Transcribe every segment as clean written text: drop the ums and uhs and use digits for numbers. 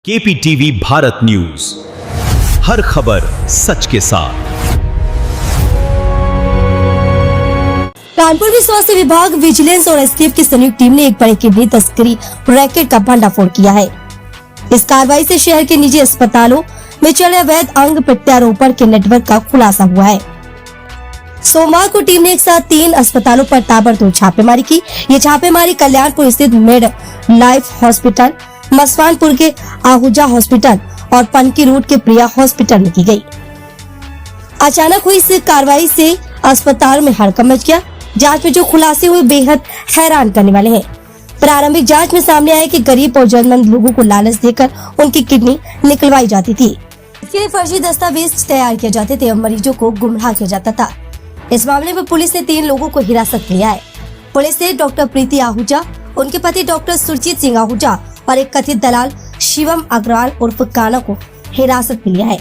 केपीटीवी Bharat news, हर खबर सच के साथ। कानपुर के स्वास्थ्य विभाग, विजिलेंस और एसटीएफ की संयुक्त टीम ने एक बड़े किडनी तस्करी रैकेट का भंडाफोड़ किया है। इस कार्रवाई से शहर के निजी अस्पतालों में चल रहे अवैध अंग प्रत्यारोपण के नेटवर्क का खुलासा हुआ है। सोमवार को टीम ने एक साथ 3 अस्पतालों पर ताबड़तोड़ छापेमारी की। ये छापेमारी कल्याणपुर स्थित मिड लाइफ हॉस्पिटल, मसवानपुर के आहूजा हॉस्पिटल और पनकी रोड के प्रिया हॉस्पिटल में की गई। अचानक हुई इस कार्रवाई से अस्पताल में हड़कंप मच गया। जांच में जो खुलासे हुए बेहद हैरान करने वाले हैं। प्रारंभिक जांच में सामने आया कि गरीब और जरूरतमंद लोगों को लालच देकर उनकी किडनी निकलवाई जाती थी। इसके लिए फर्जी दस्तावेज तैयार किए जाते थे और मरीजों को गुमराह किया जाता था। इस मामले में पुलिस ने 3 लोगों को हिरासत में लिया है। पुलिस ने डॉक्टर प्रीति आहूजा, उनके पति डॉक्टर सुरजीत सिंह आहूजा और एक कथित दलाल शिवम अग्रवाल उर्फ काना को हिरासत में लिया है।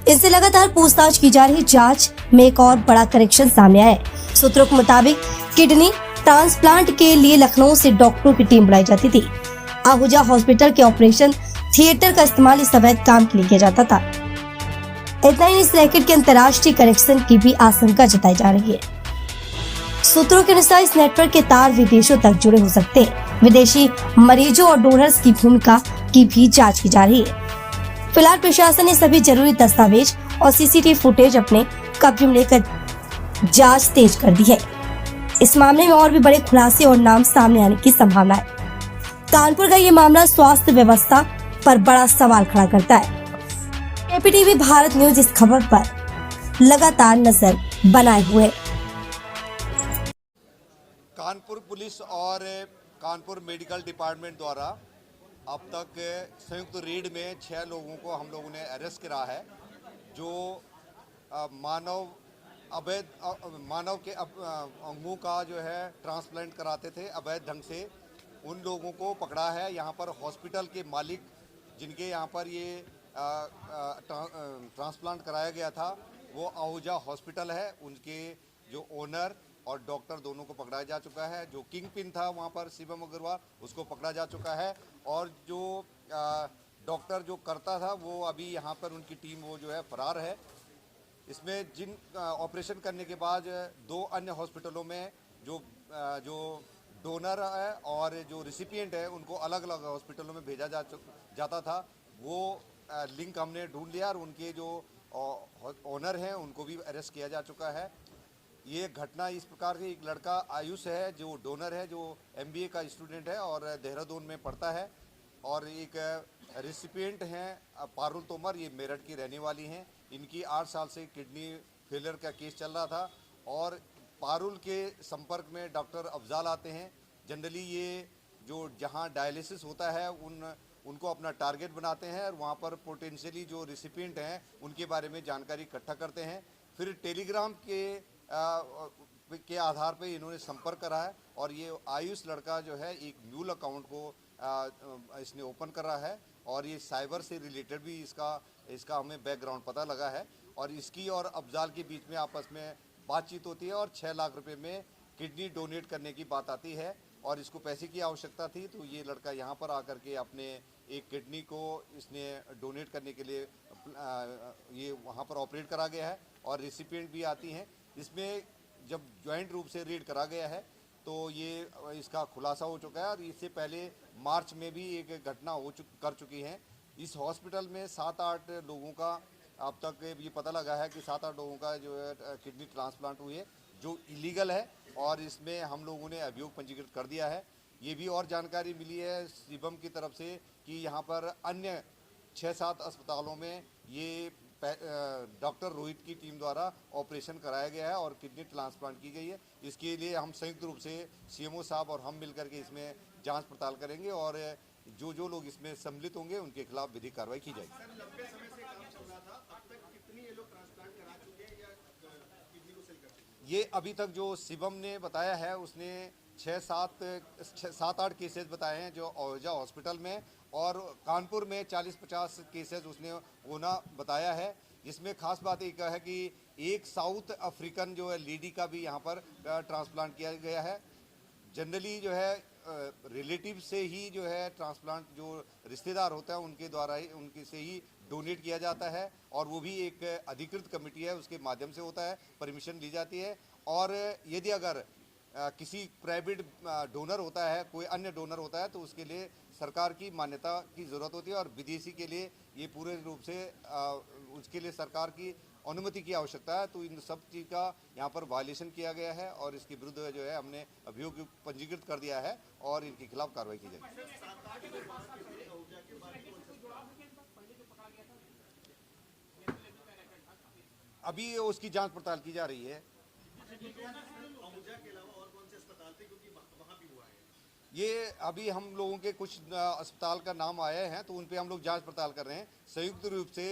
इससे लगातार पूछताछ की जा रही। जांच में एक और बड़ा करेक्शन सामने आया है। सूत्रों के मुताबिक किडनी ट्रांसप्लांट के लिए लखनऊ से डॉक्टरों की टीम बुलाई जाती थी। आहूजा हॉस्पिटल के ऑपरेशन थिएटर का इस्तेमाल इस अवैध काम के लिए किया जाता था। इतना ही, इस रैकेट के अंतर्राष्ट्रीय कनेक्शन की भी आशंका जताई जा रही है। सूत्रों के अनुसार इस नेटवर्क के तार विदेशों तक जुड़े हो सकते हैं। विदेशी मरीजों और डोनर्स की भूमिका की भी जांच की जा रही है। फिलहाल प्रशासन ने सभी जरूरी दस्तावेज और सीसीटीवी फुटेज अपने कब्जे में लेकर जांच तेज कर दी है। इस मामले में और भी बड़े खुलासे और नाम सामने आने की संभावना है। कानपुर का ये मामला स्वास्थ्य व्यवस्था पर बड़ा सवाल खड़ा करता है। केपीटीवी भारत न्यूज इस खबर पर लगातार नजर बनाए हुए। कानपुर पुलिस और कानपुर मेडिकल डिपार्टमेंट द्वारा अब तक संयुक्त रेड में 6 लोगों को हम लोगों ने अरेस्ट करा है, जो मानव के अंगों का जो है ट्रांसप्लांट कराते थे अवैध ढंग से। उन लोगों को पकड़ा है। यहाँ पर हॉस्पिटल के मालिक, जिनके यहाँ पर ये ट्रांसप्लांट कराया गया था, वो आहूजा हॉस्पिटल है। उनके जो ओनर और डॉक्टर दोनों को पकड़ा जा चुका है। जो किंग पिन था वहाँ पर शिवम अग्रवाल, उसको पकड़ा जा चुका है। और जो डॉक्टर जो करता था वो अभी यहाँ पर उनकी टीम वो जो है फरार है। इसमें जिन ऑपरेशन करने के बाद 2 अन्य हॉस्पिटलों में जो डोनर है और जो रिसिपिएंट है, उनको अलग अलग हॉस्पिटलों में भेजा जाता था। वो लिंक हमने ढूंढ लिया और उनके जो ओनर हैं उनको भी अरेस्ट किया जा चुका है। ये घटना इस प्रकार से, एक लड़का आयुष है जो डोनर है, जो MBA का स्टूडेंट है और देहरादून में पढ़ता है। और एक रेसिपिएंट हैं पारुल तोमर, ये मेरठ की रहने वाली हैं। इनकी 8 साल से किडनी फेलियर का केस चल रहा था और पारुल के संपर्क में डॉक्टर अफजाल आते हैं। जनरली ये जो जहाँ डायलिसिस होता है उनको अपना टारगेट बनाते हैं और वहाँ पर पोटेंशियली जो रेसिपिएंट हैं उनके बारे में जानकारी इकट्ठा करते हैं। फिर टेलीग्राम के आधार पे इन्होंने संपर्क करा है और ये आयुष लड़का जो है एक म्यूल अकाउंट को इसने ओपन करा है और ये साइबर से रिलेटेड भी इसका हमें बैकग्राउंड पता लगा है। और इसकी और अफजाल के बीच में आपस में बातचीत होती है और 6 लाख रुपए में किडनी डोनेट करने की बात आती है और इसको पैसे की आवश्यकता थी। तो ये लड़का यहाँ पर आकर के अपने एक किडनी को इसने डोनेट करने के लिए ये वहाँ पर ऑपरेट करा गया है और रेसिपिएंट भी आती हैं। इसमें जब ज्वाइंट रूप से रेड करा गया है तो ये इसका खुलासा हो चुका है। और इससे पहले मार्च में भी एक घटना कर चुकी है। इस हॉस्पिटल में 7-8 लोगों का अब तक ये पता लगा है कि 7-8 लोगों का जो है किडनी ट्रांसप्लांट हुई है, जो इलीगल है और इसमें हम लोगों ने अभियोग पंजीकृत कर दिया है। ये भी और जानकारी मिली है शिवम की तरफ से कि यहाँ पर अन्य 6-7 अस्पतालों में ये डॉक्टर रोहित की टीम द्वारा ऑपरेशन कराया गया है और किडनी ट्रांसप्लांट की गई है। इसके लिए हम संयुक्त रूप से CMO साहब और हम मिलकर के इसमें जांच पड़ताल करेंगे और जो लोग इसमें सम्मिलित होंगे उनके खिलाफ विधिक कार्रवाई की जाएगी। ये अभी तक जो शिवम ने बताया है, उसने 7-8 केसेस बताए हैं जो आहूजा हॉस्पिटल में, और कानपुर में 40-50 केसेस उसने होना बताया है। इसमें खास बात एक है कि एक साउथ अफ्रीकन जो है लेडी का भी यहाँ पर ट्रांसप्लांट किया गया है। जनरली जो है रिलेटिव से ही जो है ट्रांसप्लांट जो रिश्तेदार होता है उनके द्वारा ही उनके से ही डोनेट किया जाता है, और वो भी एक अधिकृत कमेटी है उसके माध्यम से होता है, परमिशन ली जाती है। और यदि अगर किसी प्राइवेट डोनर होता है, कोई अन्य डोनर होता है, तो उसके लिए सरकार की मान्यता की ज़रूरत होती है, और विदेशी के लिए ये पूरे रूप से उसके लिए सरकार की अनुमति की आवश्यकता है। तो इन सब चीज़ का यहाँ पर वायलेशन किया गया है, और इसके विरुद्ध जो है हमने अभियोग पंजीकृत कर दिया है और इनके खिलाफ कार्रवाई की जाएगी। अभी उसकी जांच पड़ताल की जा रही है। ये अभी हम लोगों के कुछ अस्पताल का नाम आए हैं, तो उन पे हम लोग जांच पड़ताल कर रहे हैं। संयुक्त रूप से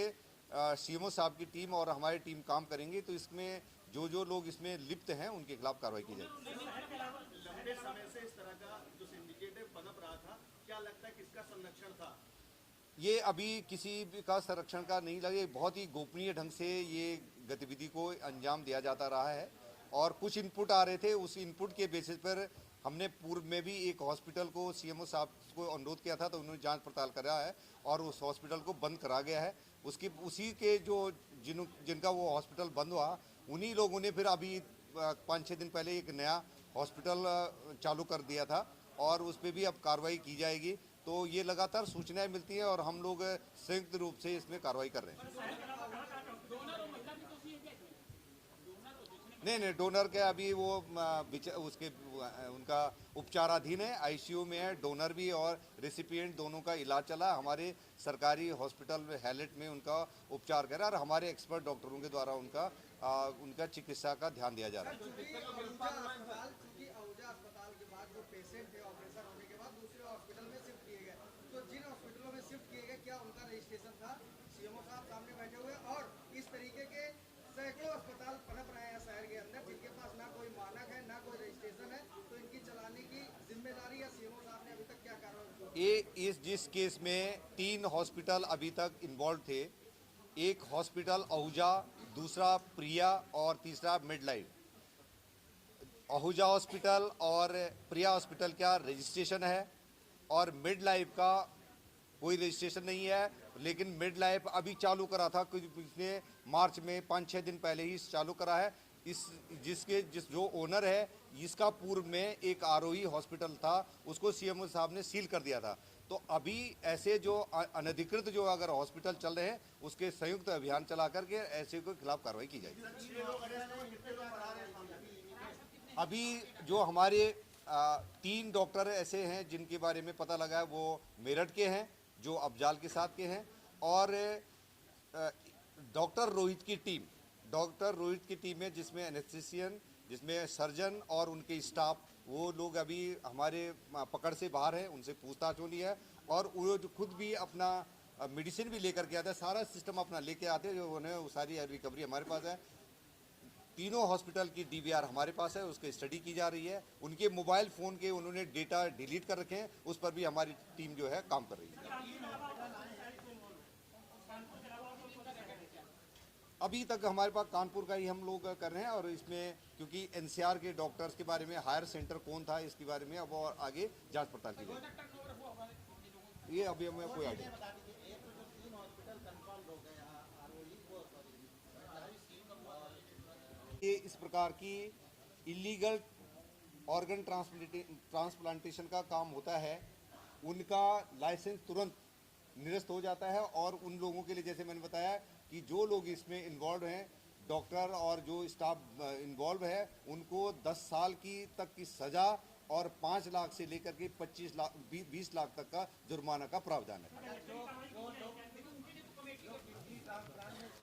सीएमओ साहब की टीम और हमारी टीम काम करेंगे, तो इसमें जो लोग इसमें लिप्त हैं उनके खिलाफ कार्रवाई की जाएगी। लंबे समय से इस तरह का जो सिंडिकेट पनप रहा था, क्या लगता है किसका संरक्षण था? ये अभी किसी का संरक्षण का नहीं लगे, बहुत ही गोपनीय ढंग से ये गतिविधि को अंजाम दिया जाता रहा है, और कुछ इनपुट आ रहे थे, उस इनपुट के बेसिस पर हमने पूर्व में भी एक हॉस्पिटल को सीएमओ साहब को अनुरोध किया था, तो उन्होंने जांच पड़ताल करा है और उस हॉस्पिटल को बंद करा गया है। उसी के जो जिनका वो हॉस्पिटल बंद हुआ, उन्हीं लोगों ने फिर अभी 5-6 दिन पहले एक नया हॉस्पिटल चालू कर दिया था, और उस पर भी अब कार्रवाई की जाएगी। तो ये लगातार सूचनाएं मिलती हैं और हम लोग संयुक्त रूप से इसमें कार्रवाई कर रहे हैं। नहीं, डोनर के अभी वो उसके उनका उपचाराधीन है, आईसीयू में है, डोनर भी और रेसिपिएंट दोनों का इलाज चला। हमारे सरकारी हॉस्पिटल में हैलेट में उनका उपचार करा, और हमारे एक्सपर्ट डॉक्टरों के द्वारा उनका चिकित्सा का ध्यान दिया जा रहा है। अस्पताल के बाद जो पेशेंट थे ऑपरेशन होने के बाद दूसरे हॉस्पिटल में शिफ्ट किए गए, तो जिन हॉस्पिटलों में शिफ्ट किए गए क्या उनका रजिस्ट्रेशन था? सीएमओ साहब सामने बैठे हुए, और इस तरीके के सैकड़ों अस्पताल पनप रहे हैं शहर के अंदर, जिनके पास ना कोई मानक है ना कोई रजिस्ट्रेशन है, तो इनकी चलाने की जिम्मेदारी या सीएमओ साहब ने अभी तक क्या कार्रवाई? जिस केस में 3 हॉस्पिटल अभी तक इन्वॉल्व थे, एक हॉस्पिटल आहूजा, दूसरा प्रिया और तीसरा मिडलाइफ। आहूजा हॉस्पिटल और प्रिया हॉस्पिटल का रजिस्ट्रेशन है, और मिड लाइफ का कोई रजिस्ट्रेशन नहीं है, लेकिन मिड लाइफ अभी चालू करा था, कुछ पिछले मार्च में 5-6 दिन पहले ही चालू करा है। जो ओनर है, इसका पूर्व में एक आरोही हॉस्पिटल था, उसको सीएमओ साहब ने सील कर दिया था। तो अभी ऐसे जो अनधिकृत जो अगर हॉस्पिटल चल रहे हैं, उसके संयुक्त अभियान चला करके ऐसे के खिलाफ कार्रवाई की जाएगी। अभी जो हमारे 3 डॉक्टर ऐसे हैं जिनके बारे में पता लगा है, वो मेरठ के हैं, जो अफजाल के साथ के हैं, और डॉक्टर रोहित की टीम है, जिसमें एनेस्थीसियन, जिसमें सर्जन और उनके स्टाफ, वो लोग अभी हमारे पकड़ से बाहर हैं, उनसे पूछताछ हो रही है, और वो जो खुद भी अपना मेडिसिन भी लेकर के आते हैं, सारा सिस्टम अपना लेके आते हैं, जो उन्हें सारी रिकवरी हमारे पास है। तीनों हॉस्पिटल की डीवीआर हमारे पास है, उसकी स्टडी की जा रही है। उनके मोबाइल फ़ोन के उन्होंने डेटा डिलीट कर रखे हैं, उस पर भी हमारी टीम जो है काम कर रही है। अभी तक हमारे पास कानपुर का ही हम लोग कर रहे हैं, और इसमें क्योंकि एनसीआर के डॉक्टर्स के बारे में हायर सेंटर कौन था, इसके बारे में अब और आगे जांच पड़ताल की जाएगी। ये अभी हमें कोई आइडिया। ये इस प्रकार की इलीगल ऑर्गन ट्रांसप्लांटेशन का काम होता है, उनका लाइसेंस तुरंत निरस्त हो जाता है, और उन लोगों के लिए जैसे मैंने बताया कि जो लोग इसमें इन्वॉल्व हैं, डॉक्टर और जो स्टाफ इन्वॉल्व है, उनको 10 साल तक की सज़ा और 5 लाख से लेकर के 20 लाख तक का जुर्माना का प्रावधान है।